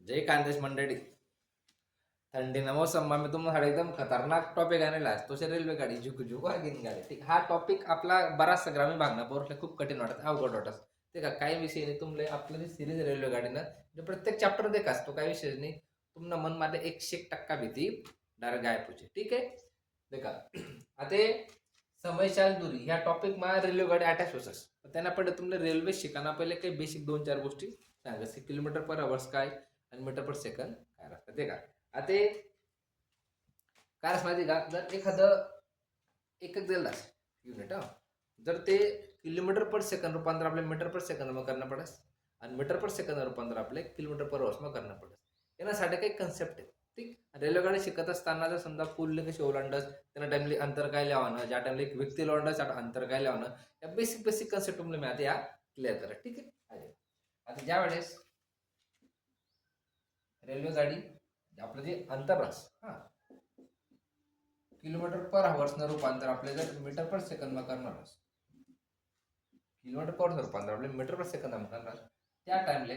जय खानदेश मंडळी. थंडीना मौसम में तुम्हाला एकदम खतरनाक टॉपिक आणला तो रेल्वे गाडी झुक झुक वागिन गाडी. ठीक, हा टॉपिक आपला बराचसा ग्रामीण भागना पोरले खूप कठीण वाटत, अवघड वाटत. ठीक आहे, काही विषय नाही तुमले आपलं सिरीज रेल्वे गाडीनं जो प्रत्येक चॅप्टर देखास तो काही विषय नाही. तुमना मन मध्ये 101% भीती डायरेक्ट गायब होचे. ठीक आहे, देखा आता समयशाल दूरी ह्या टॉपिक मा रेल्वे गाडी अटॅच होसस. त्यांना पहिले तुमले रेल्वे शिकाना पहिले काही बेसिक 2-4 गोष्टी सांगस. किलोमीटर पर आवर्स काय आणि मीटर पर सेकंद काय राहतं ते का. आता काय माहिती का, जर एखादं एकच दिलास युनिट जर ते किलोमीटर पर सेकंद रूपांतर आपले मीटर पर सेकंद में करना पडस आणि मीटर पर सेकंद रूपांतर आपले किलोमीटर पर आवर्स में करना पडस. यासाठी काही कन्सेप्ट आहे. ठीक, रेल्वेगाडी शिकत असताना जर समजा पुलने कशी ओलांडस, त्यांना टाइमली अंतर काय लावणं, ज्या टाइमला एक व्यक्ती ओलांडस अंतर काय लावणं, या बेसिक बेसिक कन्सेप्ट तुम्हाला मी आता या क्लिअर करा. ठीक आहे, आता ज्या वेळेस रेल्वे गाडी आपलं जे अंतर हा किलोमीटर पर आवर्स न रूपांतर आपले जर मीटर पर सेकंद में करणार, किलोमीटर पर रूपांतर आपले मीटर पर सेकंद में करणार, त्या टाइमले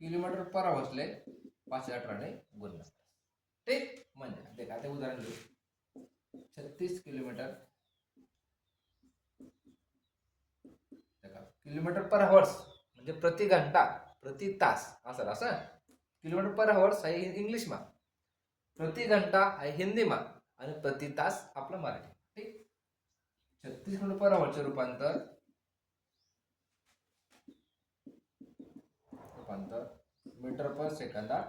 किलोमीटर पर आवर्सले 518 ने गुणणार. ठीक, म्हणजे देख आता उदाहरण घेऊ. 36 किलोमीटर किलोमीटर पर आवर्स म्हणजे प्रति घंटा प्रति तास असं असं. किलोमीटर पर आवर्स आहे इंग्लिश मा, प्रति घंटा आहे हिंदी मा आणि प्रति तास आपलं मराठी. ठीक, 36 किलोमीटर पर आवर्सचे रूपांतर मीटर पर सेकंदा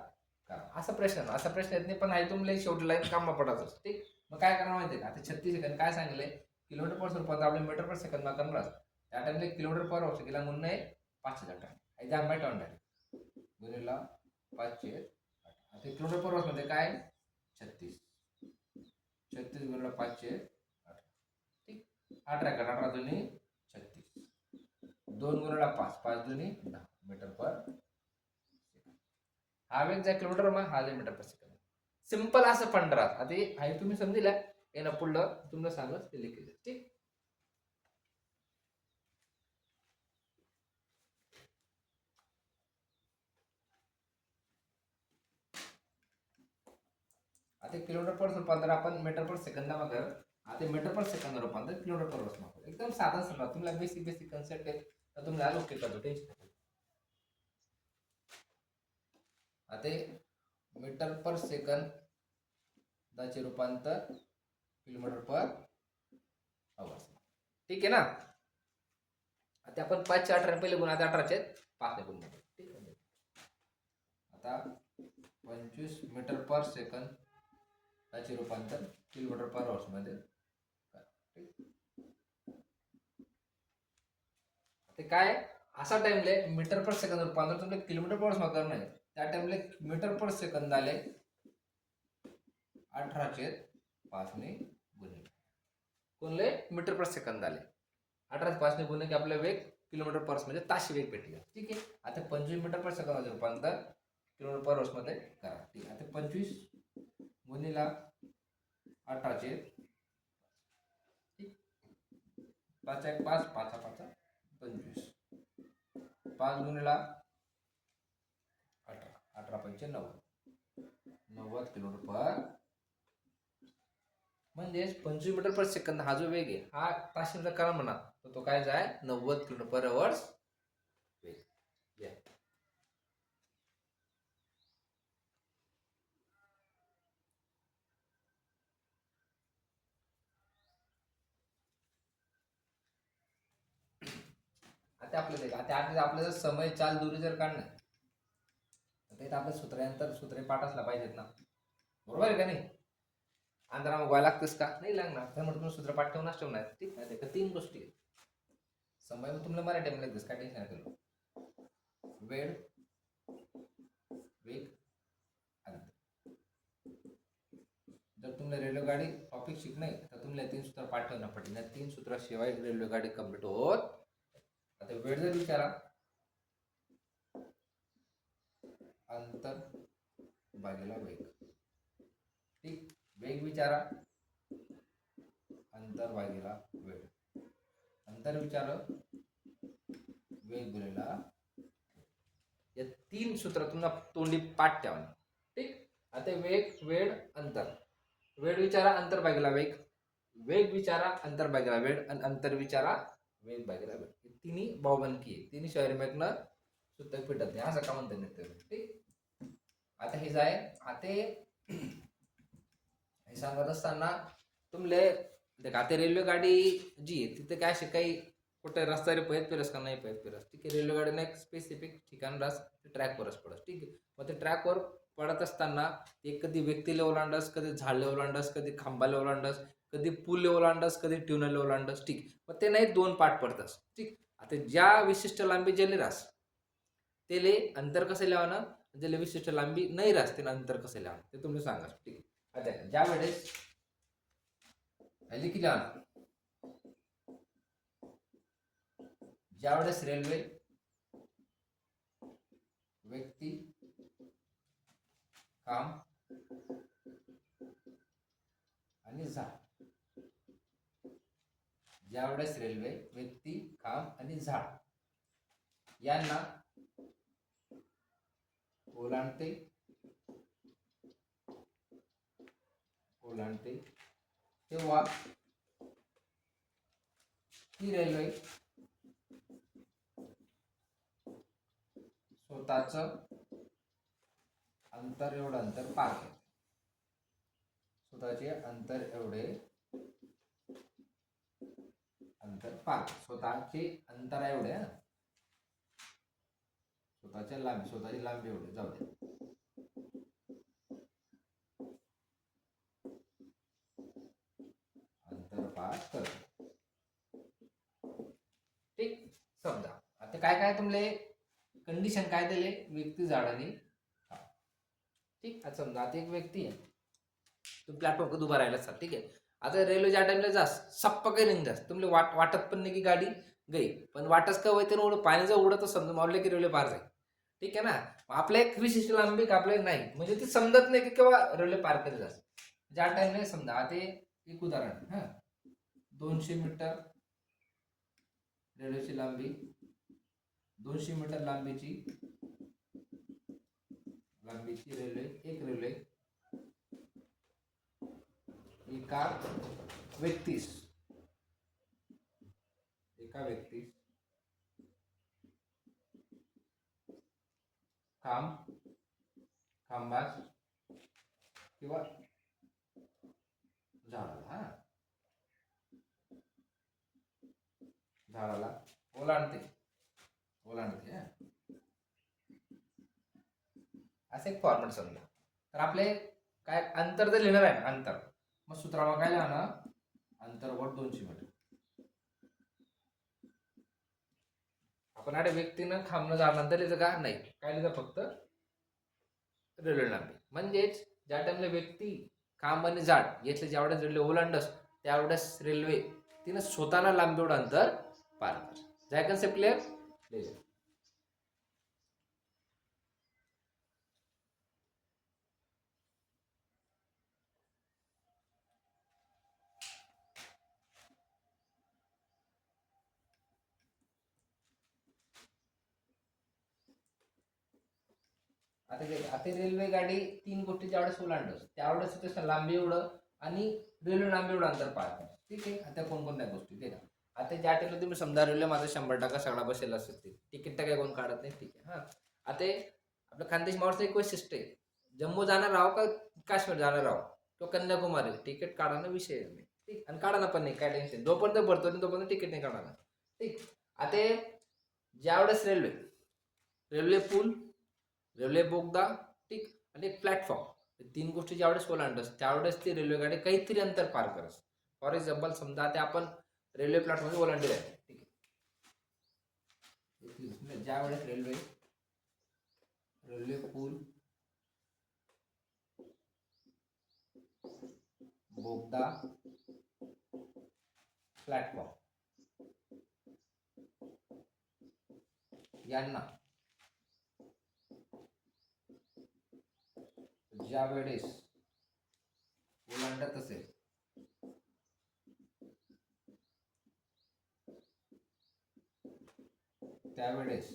करा. असा प्रश्न येत नाही, पण आहे तुमले शेवटी लाईन काम पडतच. ठीक, मग काय करणार माहिती का, आता 36 सेकंद काय सांगितले, किलोमीटर पर रूपांतर आपले मीटर पर सेकंद मा करणार. त्या टाइमला किलोमीटर पर आवर्स गेला म्हणून 500 आहे द्या माहिती ऑनलाईन गुणिला 508. आता किलोमीटर पर आवर्स मध्ये काय 36 गुणिला 508. ठीक, 18 दुनी 36, 2 गुणिला 5 दुनी 10 मीटर पर सेकंद. हा वेग जा किलोमीटर मग हा मीटर पर सेकंद. सिंपल असं पण राहत. आता हे तुम्ही समजिला येणं पुढलं तुम्हाला सांगत ते लिखित. ठीक, आता किलोमीटर पर रूपांतर आपण मीटर पर सेकंद मा कर. आता मीटर पर सेकंद रूपांतर किलोमीटर पर आवर्स मा कर. एकदम साधा समजा तुम्हाला बेसिक बेसिक कन्सेप्ट आहे तर तुम्हाला आलो की करतो टेन्शन. आता मीटर पर सेकंद दाचे रूपांतर किलोमीटर पर आवर्स. ठीक आहे ना. आता आपण 518 पहिले गुण, आता 18 5 गुण. ठीक आहे, आता 25 मीटर पर सेकंद त्याचे रूपांतर किलोमीटर पर आवर्स मध्ये. ते काय असा टाइमले मीटर पर सेकंद रूपांतर तुमले किलोमीटर पर आवर्स मध्ये करणार आहे. त्या टाइमले मीटर पर सेकंद आले 18/5 ने गुणिले कोणले मीटर पर सेकंद आले 18/5 ने गुणले की आपले वेग किलोमीटर पर आवर्स म्हणजे ताशी वेग भेटले. ठीक आहे, आता 25 मीटर पर सेकंद रूपांतर किलोमीटर पर आवर्स मध्ये करा. ठीक आहे, आता 25 गुणिला 18. 5 5 5 5 25, 5 गुणिला 18 18 5 90 किलोमीटर पर म्हणजे 25 मीटर पर सेकंद हा जो वेग आहे हा ताशी करा म्हणा तर तो काय जाय 90 किलोमीटर पर आवर्स वेग. आता आपल्याला समय चाल दूरी जर काढणं तर आपल्या सूत्रे पाठ असला पाहिजेत ना, बरोबर आहे का नाही. अंतरा मग व्हायला लागतेस का नाही लागणार, तर मग तुम्ही सूत्र पाठ ठेवणार. ठीक आहे, तर 3 गोष्टी आहेत. समय में तुम्हाला मराठी मध्ये काय टेन्शन केलं, वेळ वेग अंतर. जर तुम्हाला रेल्वेगाडी टॉपिक शिकणे तर तुम्हाला 3 सूत्र पाठ ठेवणं पडेल. 3 सूत्राशिवाय रेल्वेगाडी कम्प्लीट होत. आता वेळ जर विचारा अंतर भागीला वेग. ठीक, वेग विचारा अंतर भागीला वेळ. अंतर विचार वेग गुणिला तीन सूत्र तुम्हाला तोंडी पाठ ठेवा. ठीक. आता वेग, वेळ, अंतर. वेळ विचारा, अंतर भागिला वेग. वेग विचारा, अंतर भागिला वेळ, आणि अंतर विचारा, वेग भागिला वेळ. तिन्ही भाऊबंदकी आहे. तिन्ही शहरीमेकनं सूत्र फिटत नाही, असं का म्हणता येईल. ठीक. आता हे जाय आता हे सांगत असताना तुमले आता रेल्वे गाडी जी आहे तिथे काय असे काही कुठे रस्त्यावर पळत फिरस का नाही पळत फिरस. ठीक आहे. रेल्वे गाडीने एक स्पेसिफिक ठिकाण रास ट्रॅकवरच पडस. ठीक आहे. मग ते ट्रॅकवर पडत असताना ते कधी व्यक्तीला ओलांडस, कधी झाडले ओलांडस, कधी खांबाला ओलांडस, कधी पूल ओलांडस, कधी ट्युनल ओलांडस. ठीक. मग ते नाही दोन पाठ पडतस. ठीक. आता ज्या विशिष्ट लांबी जेले रास त्याले अंतर कसं लावणं, ज्याला विशिष्ट लांबी नाही रास त्याला अंतर कसं लावणं ते तुम्ही सांगा. ठीक आहे. आता ज्या वेळेस लिखी लावणं, ज्यावेळेस रेल्वे व्यक्ती काम आणि झाड, ज्यावेळेस रेल्वे व्यक्ती काम आणि झाड यांना ओलांडते तेव्हा ही रेल्वे स्वतःच अंतर एवढं अंतर पार करते. स्वतःचे अंतर एवढे अंतर पार, स्वतःचे अंतर एवढे, स्वतःची लांबी एवढे जाऊ दे. अंतर पार करते. ठीक. समजा आता काय काय तुमले कंडिशन काय दिले, व्यक्ती झाडाने. ठीक. आता समजा आता एक व्यक्ती आहे, तुम्ही प्लॅटफॉर्म उभा राहिला सर. ठीक आहे. आता रेल्वे ज्या टाइमला जास सप्पा काही नाही जास तुमले वाटत पण नाही की गाडी गई, पण वाटच का होते ना पाणी जर उडत समजा मारले की रेल्वे पार जाईल. ठीक आहे ना. आपल्या एक विशिष्ट लांबी का आपल्याला नाही म्हणजे ती समजत नाही की केव्हा रेल्वे पार कधी जास. ज्या टाइमला समजा आता एक उदाहरण 200 मीटर रेल्वेची लांबी, 200 मीटर लांबीची रेल्वे, एक रेल्वे एका व्यक्तीस खांबास किंवा झाडाला ओलांडते असे एक फॉर्मॅट समजा. तर आपले काय अंतर जर लिहिणार आहे ना, अंतर मग सूत्रावर काय लिहिणार, अंतर वर 200 मीटर. आपण आता व्यक्तीनं खांबणं झाल्यानंतर लिहिलं का नाही, काय लिहिलं फक्त रेल्वे लांबी. म्हणजेच ज्या टाइमला व्यक्ती खांब आणि झाड यातले ज्यावेळेस रेल्वे ओलांडस त्यावेळेस रेल्वे तिनं स्वतःला लांबी एवढं अंतर पार कर. जाय कन्सेप्ट क्लिअर. आता रेल्वे गाडी तीन गोष्टी ज्यावेळेस ओलांडस त्यावेळेस त्याचं लांबी एवढं आणि रेल्वे लांबी एवढं अंतर पार कर. ठीक आहे. आता कोणकोणत्या गोष्टी ते का आता ज्या टाइमला तुम्ही समजा रेल्वे माझा 100% सगळा बसेल असेल तिकीट तर काही कोण काढत नाही. ठीक आहे. आता आपलं खानदेश मावळचं एक वैशिष्ट्य आहे, जम्मू जाणार राहो का काश्मीर जाणार राहो तो कन्याकुमारी तिकीट काढायला विषय नाही. ठीक. आणि काढायला पण नाही काय टेन्शन, जोपर्यंत भरतो तोपर्यंत तिकीट नाही काढायला. ठीक. आता ज्यावेळेस रेल्वे पूल, रेल्वे बोगदा, ठीक, आणि एक प्लॅटफॉर्म, तीन गोष्टी ज्यावेळेस ओलांडस त्यावेळेस ती रेल्वे गाडी काहीतरी अंतर पार करस. फॉर एक्झाम्पल समजा आता आपण रेल्वे प्लॅटफॉर्म ओलांडले आहे. ठीक आहे. ज्यावेळेस रेल्वे पूल, बोगदा, प्लॅटफॉर्म यांना ज्या वेळेस ओलांडत असेल त्यावेळेस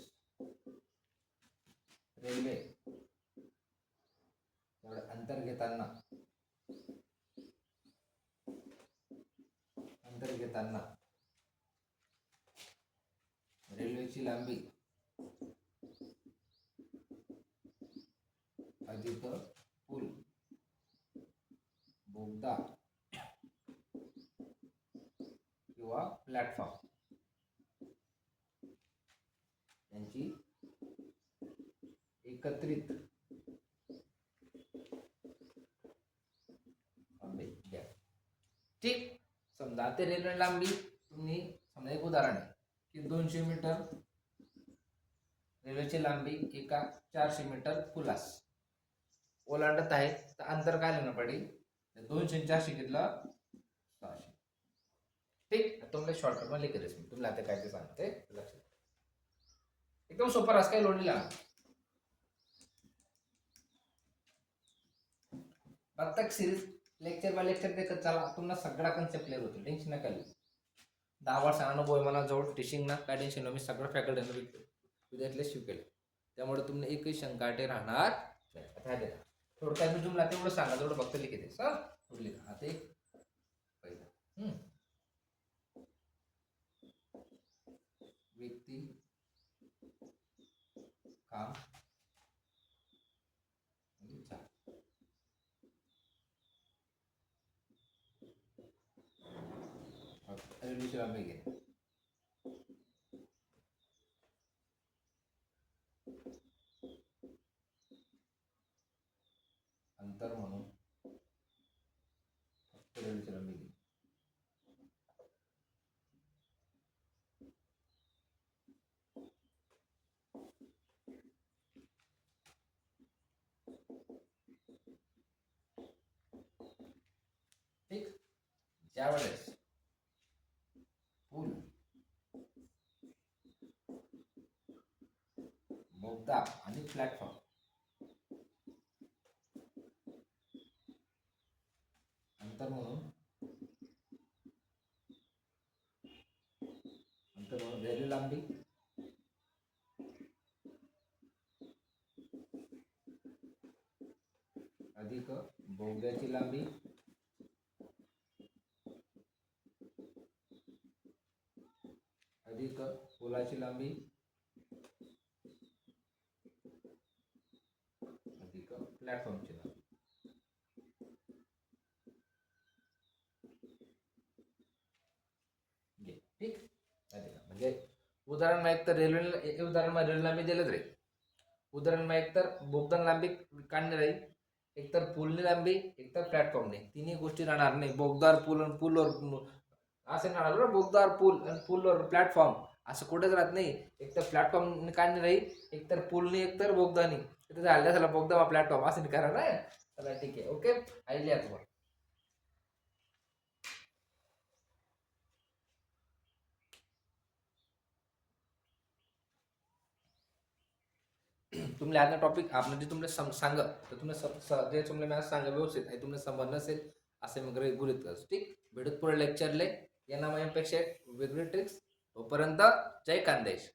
अंतर घेताना रेल्वेची लांबी अधिक पूल, बोगदा किंवा प्लॅटफॉर्म यांची एकत्रित लांबी घ्या. ठीक. समजा ते रेल्वे लांबी तुम्ही समजा एक उदाहरण आहे की 200 मीटर रेल्वेची लांबी एका 400 मीटर पुलास ओलांडत आहे, तर अंतर काय लिहिणं पडेल? 200 आणि 400 घेतलं 600. ठीक. तुम्हाला शॉर्टकट मध्ये लिहिलेच मी तुम्हाला आता काय ते सांगते, लक्षात एकदम सोपं रास, काही लोड नाही लागणार. प्रत्येक सिरीज लेक्चर बाय लेक्चर देखत चला, तुम्हाला सगळा कन्सेप्ट क्लिअर होतो, टेन्शन नका घेऊ. 10 वर्ष अनुभव आहे मला जवळ टीचिंग ना, काय टेन्शन नाही. मी सगळं फॅकल्टी विद्यार्थ्याला शिकवले, त्यामुळे तुम्ही एकही शंका ते राहणार नाही. आता हे थोडं काय मी तुम्हाला तेवढं सांगा, तेवढं फक्त लिखित आहे सर. थोडं लिहा. आता एक पहिलं व्यक्ती, काम, रेल्वेची लांबी घे. अंतर म्हणून फक्त रेल्वेची लांबी घे. ठीक. ज्यावेळेस पूल, बोगदा आणि प्लॅटफॉर्म अंतर म्हणून रेल्वे लांबी अधिक बोगद्याची लांबी अधिक पुलाची लांबी अधिक प्लॅटफॉर्मची लांबी. ठीक. म्हणजे उदाहरण एक तर रेल्वे, उदाहरण रेल्वे लांबी दिलं रे, उदाहरण एक तर बोगदा लांबी काढणे राहील, एक तर पूलनी लांबी, एक तर प्लॅटफॉर्मने. तिन्ही गोष्टी राहणार नाही. बोगदार पूल आणि पूलवर असं राहणार बरं, बोगदार पूल आणि पूलवर प्लॅटफॉर्म असं कुठेच राहत नाही. एक तर प्लॅटफॉर्म काढणे राहील, एक तर पूलनी, एक तर बोगदानी. तिथे झालं झाला बोगदा प्लॅटफॉर्म असं नाही करा ना. चला ठीक आहे. ओके. आयडिया तुम्हाला तुमले आजचा टॉपिक आपण जे तुम्हाला सांग तर तुम्हाला जे तुम्हाला मॅथ सांगा व्यवस्थित आहे, तुम्हाला समजलं नसेल असे मग गुरित कर. ठीक. भेटत पुढे लेक्चरले. या नामापेक्षा वेगळी ट्रिक्स. तोपर्यंत जय खानदेश.